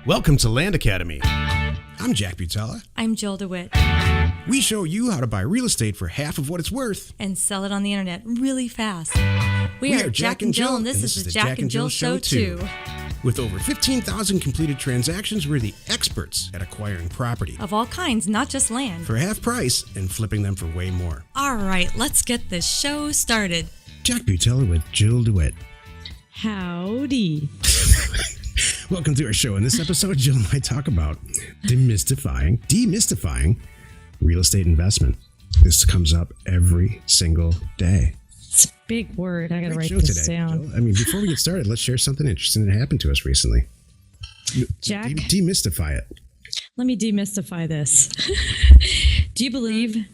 Welcome to Land Academy. I'm Jack Butala. I'm Jill DeWit. We show you how to buy real estate for half of what it's worth. And sell it on the internet really fast. We are Jack and Jill, and this is the Jack and Jill Show 2. With over 15,000 completed transactions, we're the experts at acquiring property. Of all kinds, not just land. For half price and flipping them for way more. All right, let's get this show started. Jack Butala with Jill DeWit. Howdy. Welcome to our show. In this episode, Jill and I talk about demystifying real estate investment. This comes up every single day. It's a big word. I got to write Show this today, down. Jill. I mean, before we get started, let's share something interesting that happened to us recently. Jack, Demystify it. let me demystify this. Do you believe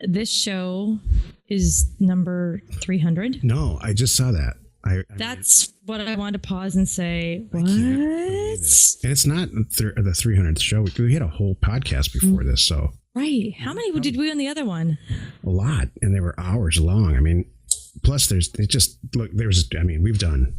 this show is number 300? No, I just saw that. That's what I wanted to pause and say. What? And it's not the 300th show. We had a whole podcast before this, so. Right. How many did we on the other one? A lot, and they were hours long. I mean, plus we've done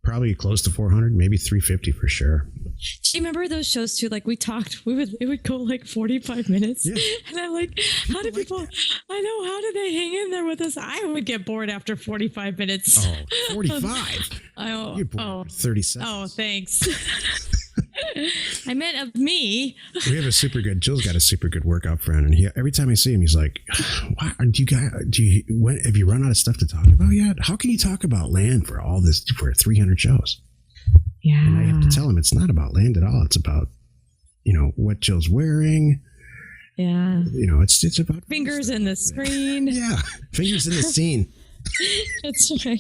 probably close to 400, maybe 350 for sure. Do you remember those shows too? Like we talked, it would go like 45 minutes. Yeah. And I'm like, how do people, how do they hang in there with us? I would get bored after 45 minutes. Oh, 45? You're bored 30 seconds. Oh, thanks. I meant of me. We have Jill's got a super good workout friend, and every time I see him, he's like, "Why have you run out of stuff to talk about yet? How can you talk about land for all this for 300 shows?" Yeah, and I have to tell him it's not about land at all. It's about what Jill's wearing. Yeah, it's about fingers in the screen. Yeah, fingers in the scene. That's right.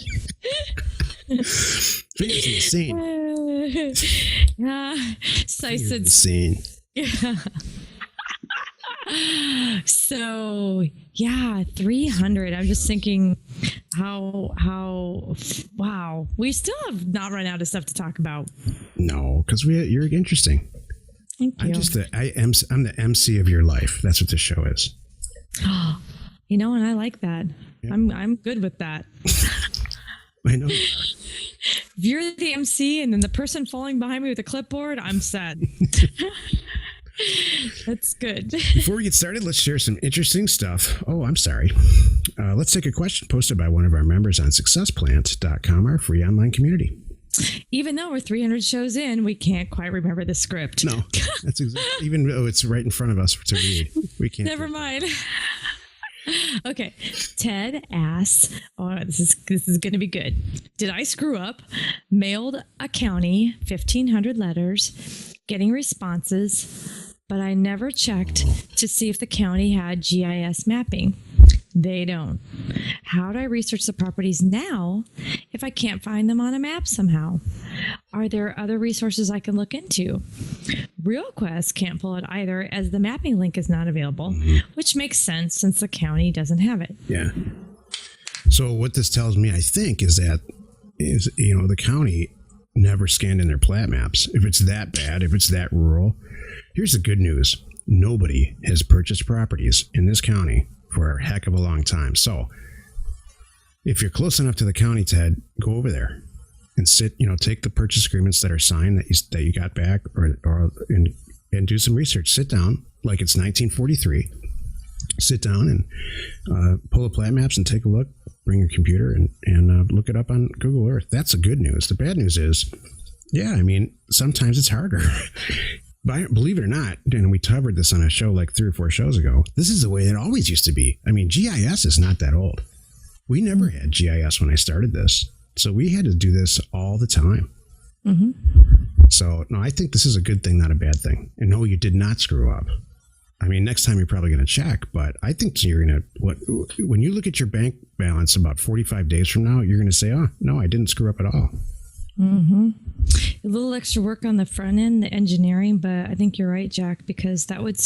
Fingers in the scene. Fingers in the scene. Yeah. So 300. I'm just thinking how wow. We still have not run out of stuff to talk about. No, because you're interesting. Thank you. I'm the MC of your life. That's what this show is. And I like that. Yeah. I'm good with that. I know. If you're the MC and then the person falling behind me with a clipboard, I'm set. That's good. Before we get started, let's share some interesting stuff. Oh, I'm sorry. Let's take a question posted by one of our members on successplant.com, our free online community. Even though we're 300 shows in, we can't quite remember the script. No, that's exactly. Even though it's right in front of us to read, we can't. Never mind. Okay, Ted asks, this is going to be good. Did I screw up? Mailed a county 1,500 letters, getting responses, but I never checked to see if the county had GIS mapping. They don't. How do I research the properties now if I can't find them on a map somehow? Are there other resources I can look into? RealQuest can't pull it either, as the mapping link is not available, which makes sense since the county doesn't have it. Yeah. So what this tells me, I think, is the county never scanned in their plat maps. If it's that bad, if it's that rural, here's the good news. Nobody has purchased properties in this county for a heck of a long time. So if you're close enough to the county, Ted, go over there and take the purchase agreements that are signed that you got back and do some research. Sit down like it's 1943. Sit down and pull up plat maps and take a look. Bring your computer and look it up on Google Earth. That's the good news. The bad news is, sometimes it's harder. Believe it or not, and we covered this on a show like 3 or 4 shows ago, this is the way it always used to be. I mean, GIS is not that old. We never had GIS when I started this. So we had to do this all the time. Mm-hmm. So, no, I think this is a good thing, not a bad thing. And no, you did not screw up. I mean, next time you're probably going to check, but I think you're going to, when you look at your bank balance about 45 days from now, you're going to say, oh, no, I didn't screw up at all. Mm-hmm. A little extra work on the front end, the engineering, but I think you're right, Jack, because that would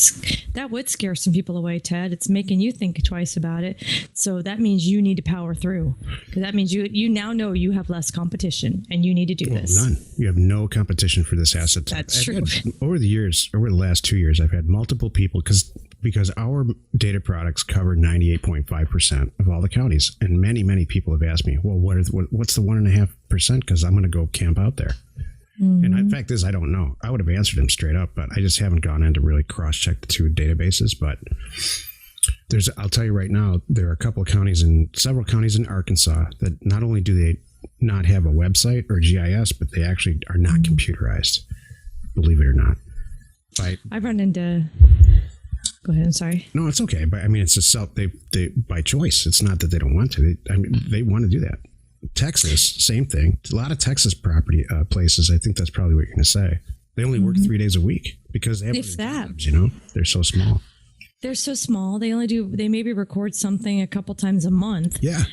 scare some people away, Ted. It's making you think twice about it. So that means you need to power through, because that means you now know you have less competition and you need to do this. None. You have no competition for this asset. That's true. Over the last 2 years, I've had multiple people because our data products cover 98.5% of all the counties, and many people have asked me, well, what's the 1.5%? Because I'm going to go camp out there. And the fact is, I don't know. I would have answered him straight up, but I just haven't gone in to really cross-check the two databases. But I'll tell you right now, there are several counties in Arkansas that not only do they not have a website or GIS, but they actually are not computerized. Believe it or not. I've run into. Go ahead. I'm sorry. No, it's okay. But I mean, it's they by choice. It's not that they don't want to. They want to do that. Texas, same thing. A lot of Texas property places. I think that's probably what you're going to say. They only work 3 days a week because they have jobs, they're so small. They're so small. They maybe record something a couple times a month. Yeah.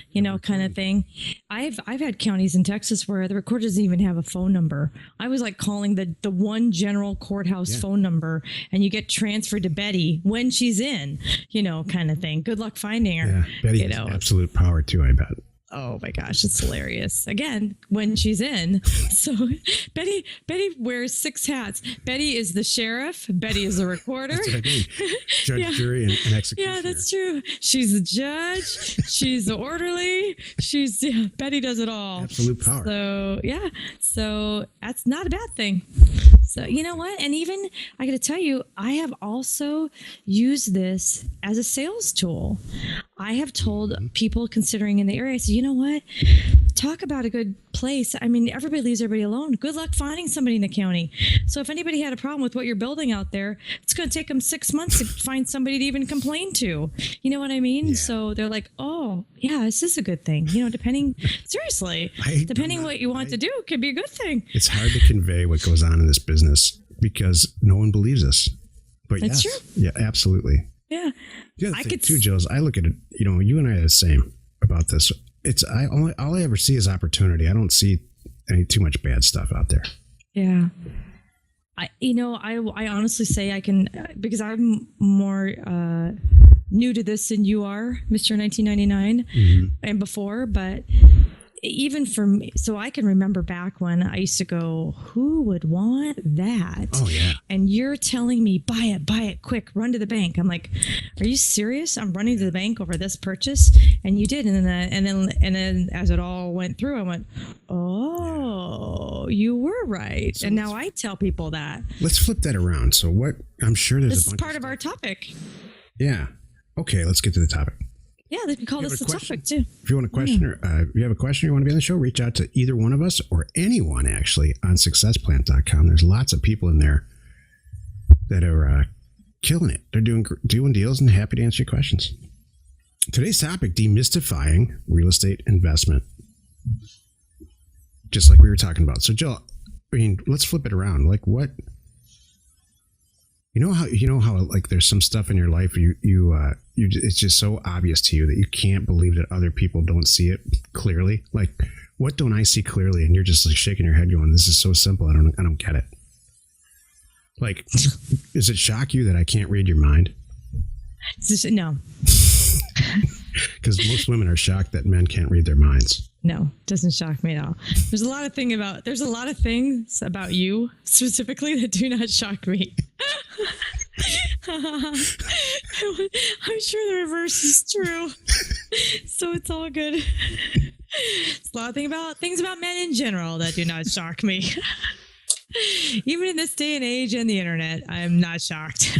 Kind of thing. I've had counties in Texas where the recorder doesn't even have a phone number. I was like calling the one general courthouse phone number, and you get transferred to Betty when she's in, kind of thing. Good luck finding her. Yeah. Betty has absolute power too, I bet. Oh my gosh, it's hilarious. Again, when she's in. So Betty wears 6 hats. Betty is the sheriff. Betty is the recorder. That's what I mean. Judge, jury, and executioner. Yeah, that's true. She's the judge. She's the orderly. Betty does it all. Absolute power. So that's not a bad thing. So you know what? And even I got to tell you, I have also used this as a sales tool. I have told people considering in the area, I said, you know what? Talk about a good place. I mean, everybody leaves everybody alone. Good luck finding somebody in the county. So if anybody had a problem with what you're building out there, it's going to take them 6 months to find somebody to even complain to. You know what I mean? Yeah. So they're like, oh, yeah, this is a good thing. Depending what you want to do, could be a good thing. It's hard to convey what goes on in this business because no one believes us. But That's yes, true. Yeah, absolutely. Yeah. The other thing too, Jules, I look at it, you and I are the same about this. All I ever see is opportunity. I don't see too much bad stuff out there. Yeah. I honestly say I can, because I'm more new to this than you are, Mr. 1999 and before, but even for me, so I can remember back when I used to go, who would want that? Oh yeah. And you're telling me, buy it quick, run to the bank. I'm like, are you serious? I'm running to the bank over this purchase. And you did. And then as it all went through, I went, oh, you were right. So and now I tell people that. Let's flip that around. So I'm sure there's this is part of our topic. Yeah. Okay. Let's get to the topic. Yeah, they can call this the topic too. If you want a question or if you have a question you want to be on the show, reach out to either one of us or anyone actually on successplant.com. There's lots of people in there that are killing it. They're doing deals and happy to answer your questions. Today's topic, demystifying real estate investment. Just like we were talking about. So Jill, let's flip it around. Like what? You know how like there's some stuff in your life it's just so obvious to you that you can't believe that other people don't see it clearly. Like, what don't I see clearly? And you're just like shaking your head, going, "This is so simple. I don't get it." Like, does it shock you that I can't read your mind? No. Because most women are shocked that men can't read their minds. No, it doesn't shock me at all. There's a lot of things about you specifically that do not shock me. I'm sure the reverse is true. So it's all good. There's a lot of things about men in general that do not shock me. Even in this day and age and the internet, I'm not shocked.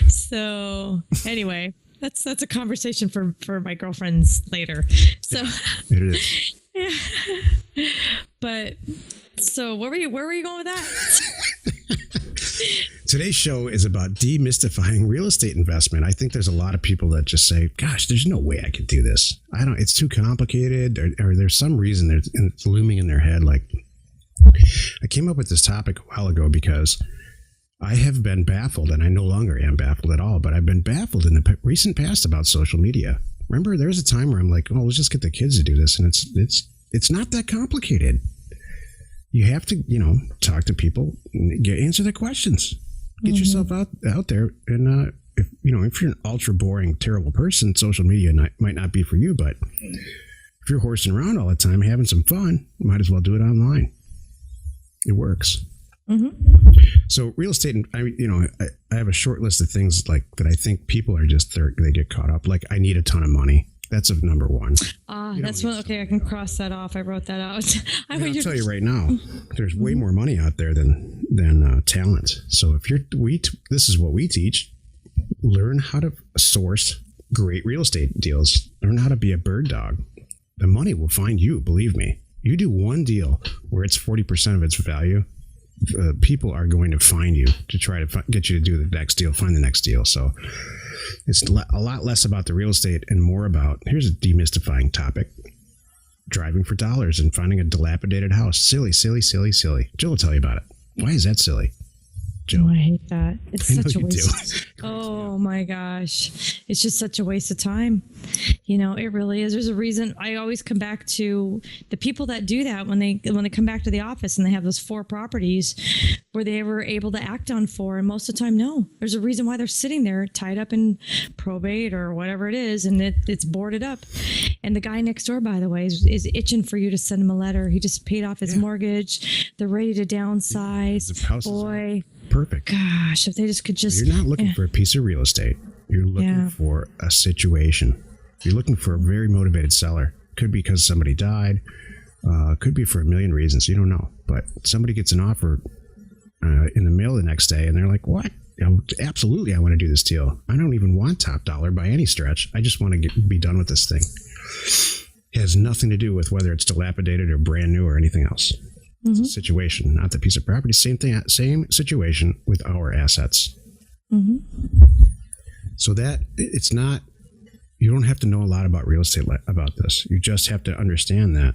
So anyway, that's a conversation for my girlfriends later. So it is. Yeah. But so where were you going with that? Today's show is about demystifying real estate investment. I think there's a lot of people that just say, gosh, there's no way I could do this. It's too complicated, or there's some reason it's looming in their head. Like, I came up with this topic a while ago because I have been baffled, and I no longer am baffled at all, but I've been baffled in the recent past about social media. Remember, there was a time where I'm like, oh, let's just get the kids to do this, and it's not that complicated. You have to, talk to people, answer their questions, get yourself out there, and if you're an ultra boring, terrible person, social media might not be for you. But if you're horsing around all the time, having some fun, you might as well do it online. It works. Mm-hmm. So real estate, I have a short list of things like that I think people are they get caught up. Like, I need a ton of money. That's a number one. That's one. Okay, I can cross that off. I wrote that out. I'll tell you right now, there's way more money out there than talent. So if this is what we teach. Learn how to source great real estate deals. Learn how to be a bird dog. The money will find you. Believe me. You do one deal where it's 40% of its value. People are going to find you to try to get you to do the next deal, find the next deal. So it's a lot less about the real estate and more about, here's a demystifying topic, driving for dollars and finding a dilapidated house. Silly, silly, silly, silly. Jill will tell you about it. Why is that silly? Jill? Oh, I hate that. It's such a waste. Oh my gosh. It's just such a waste of time. It really is. There's a reason. I always come back to the people that do that when they come back to the office and they have those 4 properties where they were able to act on 4. And most of the time, no. There's a reason why they're sitting there tied up in probate or whatever it is. And it's boarded up. And the guy next door, by the way, is itching for you to send him a letter. He just paid off his mortgage. They're ready to downsize. Boy. Perfect. Gosh, if they just could just... You're not looking for a piece of real estate. You're looking for a situation. You're looking for a very motivated seller. Could be because somebody died. Could be for a million reasons. You don't know. But somebody gets an offer in the mail the next day and they're like, what? Absolutely, I want to do this deal. I don't even want top dollar by any stretch. I just want to be done with this thing. It has nothing to do with whether it's dilapidated or brand new or anything else. It's a situation, not the piece of property. Same thing, same situation with our assets. So that it's not, you don't have to know a lot about real estate about this. You just have to understand that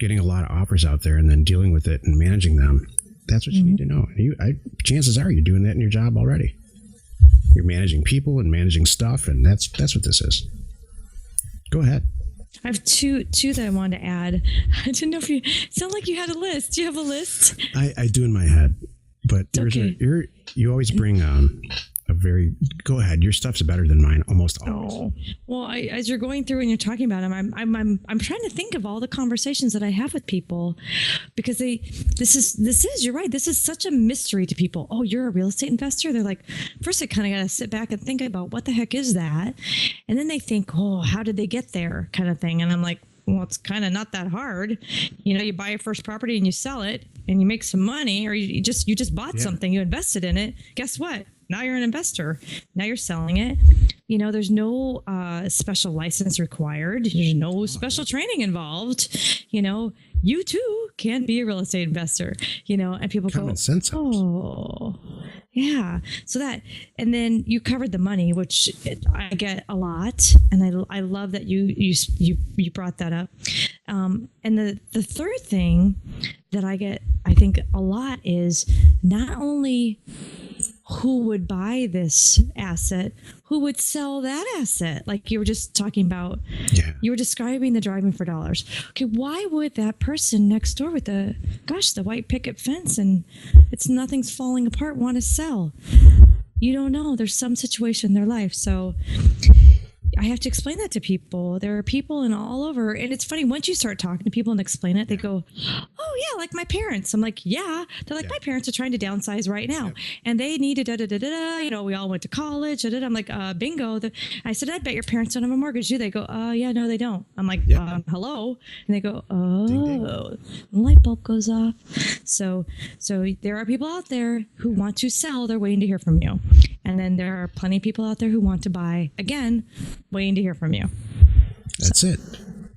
getting a lot of offers out there and then dealing with it and managing them, that's what you need to know. Chances are you're doing that in your job already. You're managing people and managing stuff, and that's what this is. Go ahead. I have two that I wanted to add. I didn't know if you sound like you had a list. Do you have a list? I do in my head, but okay. You always bring a very. Go ahead. Your stuff's better than mine almost always. Oh, well, as you're going through and you're talking about them, I'm trying to think of all the conversations that I have with people because you're right. This is such a mystery to people. Oh, you're a real estate investor. They're like, first I kind of got to sit back and think about what the heck is that, and then they think, oh, how did they get there, kind of thing. And I'm like, well, it's kind of not that hard. You buy your first property and you sell it and you make some money, or you just bought something, you invested in it. Guess what? Now you're an investor. Now you're selling it. There's no special license required. There's no special training involved. You too can be a real estate investor. And people Common sense. Oh, yeah. So and then you covered the money, which I get a lot, and I love that you brought that up. And the third thing that I get, I think, a lot is not only who would buy this asset, who would sell that asset, like you were just talking about. Yeah. You were describing the driving for dollars. Okay, why would that person next door with the white picket fence and nothing's falling apart want to sell? You don't know. There's some situation in their life. So I have to explain that to people. There are people in all over. And it's funny, once you start talking to people and explain it, they go, oh, yeah, like my parents. I'm like, yeah. They're like, my parents are trying to downsize right now. Yeah. And they needed da-da-da-da-da. We all went to college. Da-da-da. I'm like, bingo. I said, I bet your parents don't have a mortgage, do they? Go, yeah, no, they don't. I'm like, hello? And they go, oh. Ding, ding. The light bulb goes off. So there are people out there who want to sell. They're waiting to hear from you. And then there are plenty of people out there who want to buy, again, waiting to hear from you. That's it.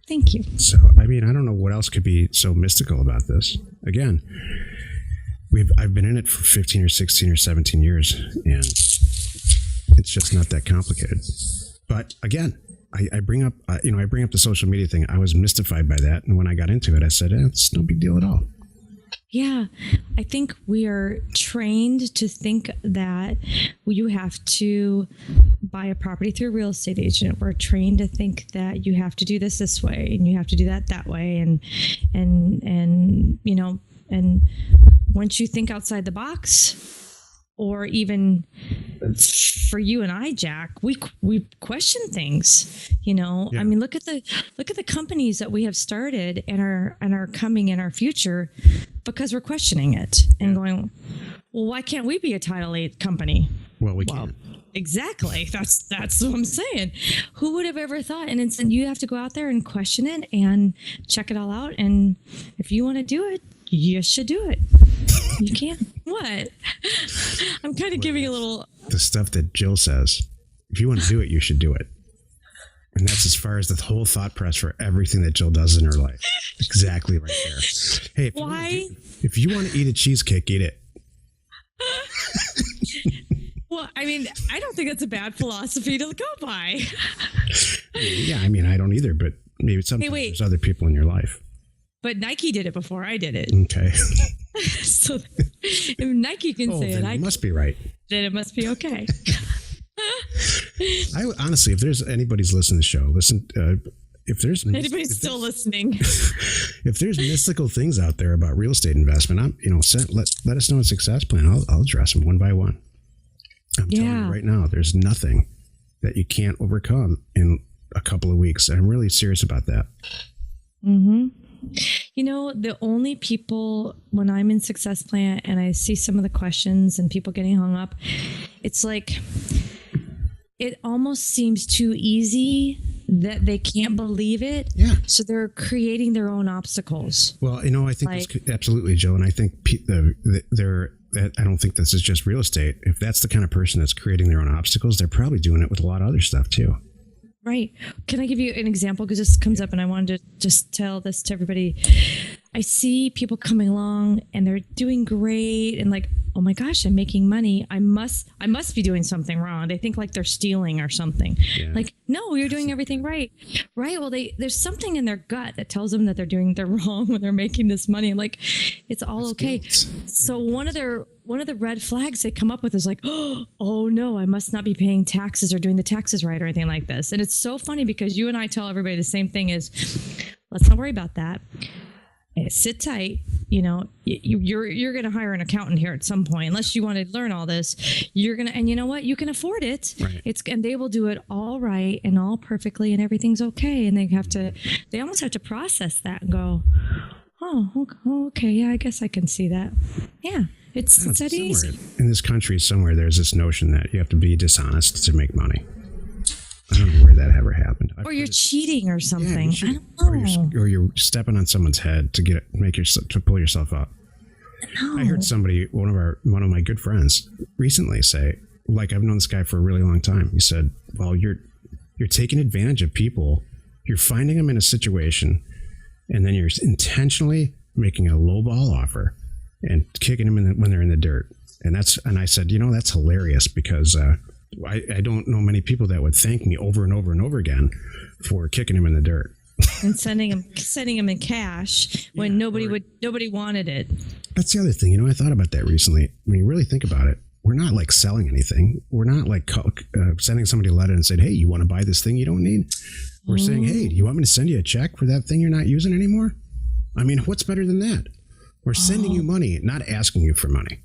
Thank you. So, I don't know what else could be so mystical about this. Again, I've been in it for 15 or 16 or 17 years, and it's just not that complicated. But again, I bring up the social media thing. I was mystified by that, and when I got into it, I said, it's no big deal at all. Yeah, I think we are trained to think that you have to buy a property through a real estate agent. We're trained to think that you have to do this way and you have to do that way. And once you think outside the box, or even for you and I, Jack, we question things. Yeah. Look at the companies that we have started and are coming in our future because we're questioning it and going, well, why can't we be a Title 8 company? Well, we can. Exactly. That's what I'm saying. Who would have ever thought? And it's, you have to go out there and question it and check it all out. And if you want to do it, you should do it. You can. What? I'm kind of giving a little. The stuff that Jill says. If you want to do it, you should do it. And that's as far as the whole thought press for everything that Jill does in her life. Exactly right there. Hey, if you want to eat a cheesecake, eat it. Well, I mean, I don't think that's a bad philosophy to go by. Yeah, I mean, I don't either, but maybe sometimes there's other people in your life. But Nike did it before I did it. Okay. So if Nike can say then it must be right. Then it must be okay. I honestly, if there's anybody's listening to the show, listen. If there's anybody's still listening, if there's mystical things out there about real estate investment, let us know a success plan. I'll address them one by one. I'm telling you right now, there's nothing that you can't overcome in a couple of weeks. I'm really serious about that. Mm-hmm. The only people, when I'm in Success Plan and I see some of the questions and people getting hung up, it's like, it almost seems too easy that they can't believe it. Yeah. So they're creating their own obstacles. Well, I think that's absolutely, Joe. And I think I don't think this is just real estate. If that's the kind of person that's creating their own obstacles, they're probably doing it with a lot of other stuff too. Right. Can I give you an example? Because this comes up and I wanted to just tell this to everybody. I see people coming along and they're doing great and like, oh my gosh, I'm making money. I must be doing something wrong. They think like they're stealing or something. Yeah. Like, no, you're doing everything right. Right. Well, there's something in their gut that tells them that they're wrong when they're making this money. Like, it's all okay. So one of the red flags they come up with is like, oh no, I must not be paying taxes or doing the taxes right or anything like this. And it's so funny because you and I tell everybody the same thing is, let's not worry about that. Sit tight. You're going to hire an accountant here at some point, unless you want to learn all this. And you know what? You can afford it. Right. And they will do it all right and all perfectly, and everything's okay. And they almost have to process that and go, oh, okay, yeah, I guess I can see that. Yeah. It's that easy. In this country, somewhere there's this notion that you have to be dishonest to make money. I don't know where that ever happened. Or you're cheating or something. Yeah, I don't know. Or you're stepping on someone's head to pull yourself up. No. I heard somebody, one of my good friends, recently say, like, I've known this guy for a really long time. He said, "Well, you're taking advantage of people. You're finding them in a situation, and then you're intentionally making a lowball offer and kicking them when they're in the dirt." And I said, that's hilarious because I don't know many people that would thank me over and over and over again for kicking him in the dirt and sending him in cash when nobody wanted it. That's the other thing. I thought about that recently. When you really think about it, we're not like selling anything. We're not like sending somebody a letter and saying, "Hey, you want to buy this thing you don't need?" We're saying, "Hey, do you want me to send you a check for that thing you're not using anymore?" I mean, what's better than that? We're sending you money, not asking you for money.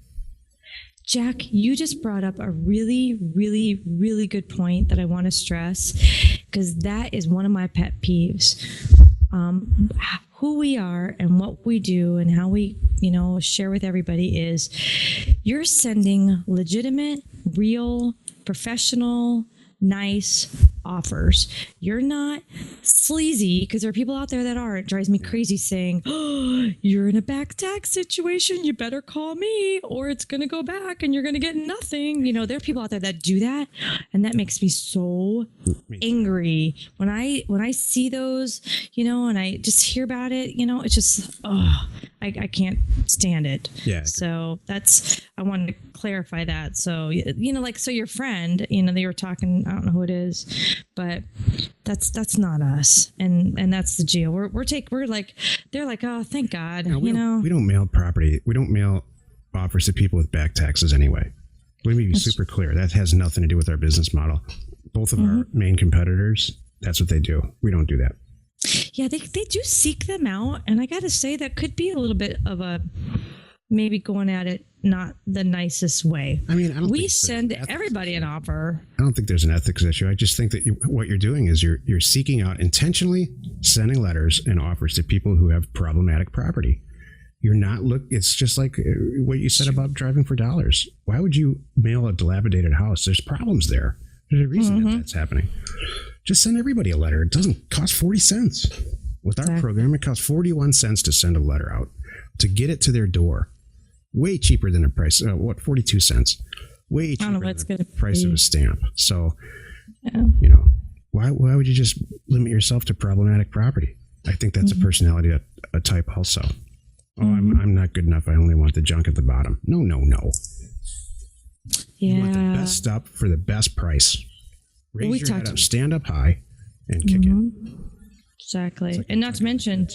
Jack, you just brought up a really, really, really good point that I want to stress, because that is one of my pet peeves. Who we are and what we do and how we, share with everybody is you're sending legitimate, real, professional, nice offers. You're not sleazy, because there are people out there that are. It drives me crazy saying, "Oh, you're in a back tax situation. You better call me or it's going to go back and you're going to get nothing." There are people out there that do that. And that makes me so angry when I see those, and I just hear about it, it's just, I can't stand it. Yeah. So I wanted to clarify that. So, so your friend, they were talking, I don't know who it is, but that's not us. And that's the deal. They're like, "Oh, thank God." We don't mail property. We don't mail offers to people with back taxes anyway. Let me be super clear. That has nothing to do with our business model. Both of our main competitors, that's what they do. We don't do that. Yeah, they do seek them out. And I got to say, that could be a little bit of a maybe going at it not the nicest way. I mean, we send everybody an offer. I don't think there's an ethics issue. I just think that what you're doing is you're seeking out, intentionally sending letters and offers to people who have problematic property. You're not it's just like what you said about driving for dollars. Why would you mail a dilapidated house? There's problems there. There's a reason that's happening. Just send everybody a letter. It doesn't cost 40 cents. With our program, it costs 41 cents to send a letter out, to get it to their door. Way cheaper than a price. 42 cents? Way cheaper than the price of a stamp. So, why would you just limit yourself to problematic property? I think that's a personality a type also. Oh, I'm not good enough. I only want the junk at the bottom. No. Yeah. You want the best stuff for the best price. Raise your head up, stand up high, and kick it. Exactly. Like, and not to mention,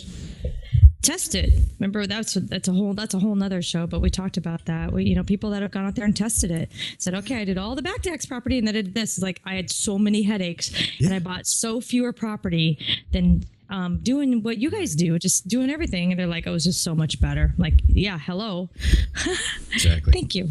test it. Remember, that's a whole nother show, but we talked about that. People that have gone out there and tested it said, okay, I did all the back tax property and then I did this. Like, I had so many headaches and I bought so fewer property than doing what you guys do, just doing everything. And they're like, oh, it was just so much better. Like, yeah, hello. Exactly. Thank you.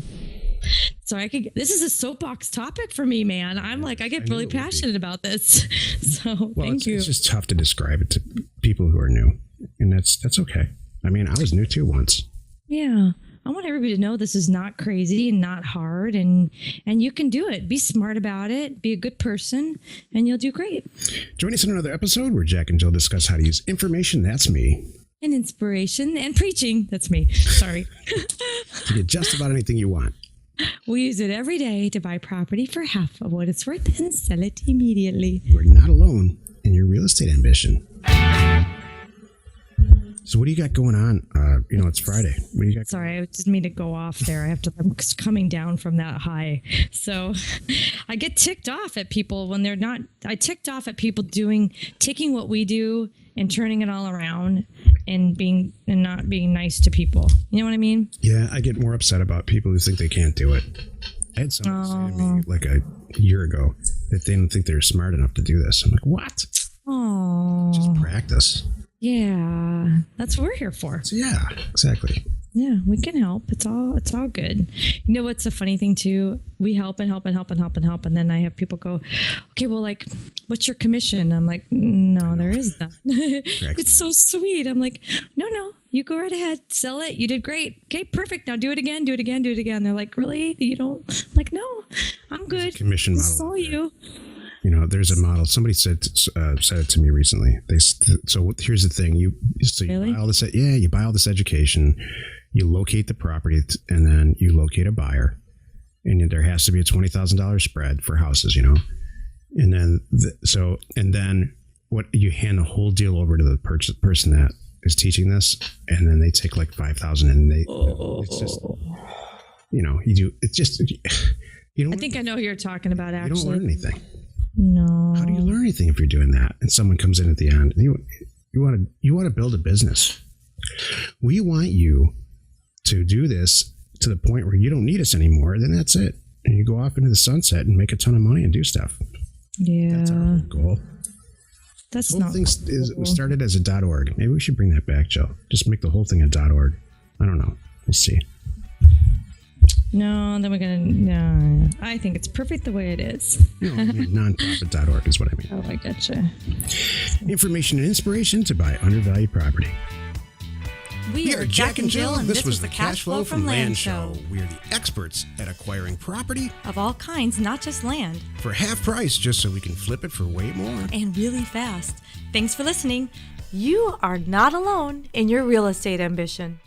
So this is a soapbox topic for me, man. I'm like, I get really passionate about this. So thank you. It's just tough to describe it to people who are new. And that's okay. I mean, I was new too once. Yeah. I want everybody to know this is not crazy and not hard, and you can do it. Be smart about it. Be a good person, and you'll do great. Join us in another episode where Jack and Jill discuss how to use information. That's me. And inspiration and preaching. That's me. Sorry. To get just about anything you want. We use it every day to buy property for half of what it's worth and sell it immediately. You are not alone in your real estate ambition. So what do you got going on? It's Friday. What do you got? Sorry, I didn't mean to go off there. I'm coming down from that high. So I get ticked off at people when they're not. I ticked off at people taking what we do and turning it all around and not being nice to people. You know what I mean? Yeah, I get more upset about people who think they can't do it. I had someone say to me like a year ago that they don't think they're smart enough to do this. I'm like, what? Oh, just practice. Yeah, that's what we're here for. So yeah, exactly. Yeah, we can help. It's all good. You know what's a funny thing too? We help and help and help and help and help, and then I have people go, "Okay, well, like, what's your commission?" I'm like, "No, there is none." It's so sweet. I'm like, "No, you go right ahead, sell it. You did great. Okay, perfect. Now do it again, do it again, do it again." They're like, "Really? You don't?" I'm like, "No, I'm good." There's a commission model. I saw you. There's a model. Somebody said it to me recently. So here's the thing: you buy all this. Yeah, you buy all this education. You locate the property, and then you locate a buyer, and there has to be a $20,000 spread for houses. And then what you hand the whole deal over to the person that is teaching this, and then they take like $5,000, and it's just you do. It's just I think I know who you're talking about. Actually, you don't learn anything. No. How do you learn anything if you're doing that? And someone comes in at the end. You want to build a business. We want you to do this to the point where you don't need us anymore. Then that's it. And you go off into the sunset and make a ton of money and do stuff. Yeah. That's our whole goal. That's the whole thing started as a .org. Maybe we should bring that back, Joe. Just make the whole thing a .org. I don't know. We'll see. No, then we're going to... No, I think it's perfect the way it is. Nonprofit.org is what I mean. Oh, I gotcha. Information and inspiration to buy undervalued property. We are Jack and Jill, and this was the Cash Flow from Land Show. We are the experts at acquiring property of all kinds, not just land. For half price, just so we can flip it for way more. And really fast. Thanks for listening. You are not alone in your real estate ambition.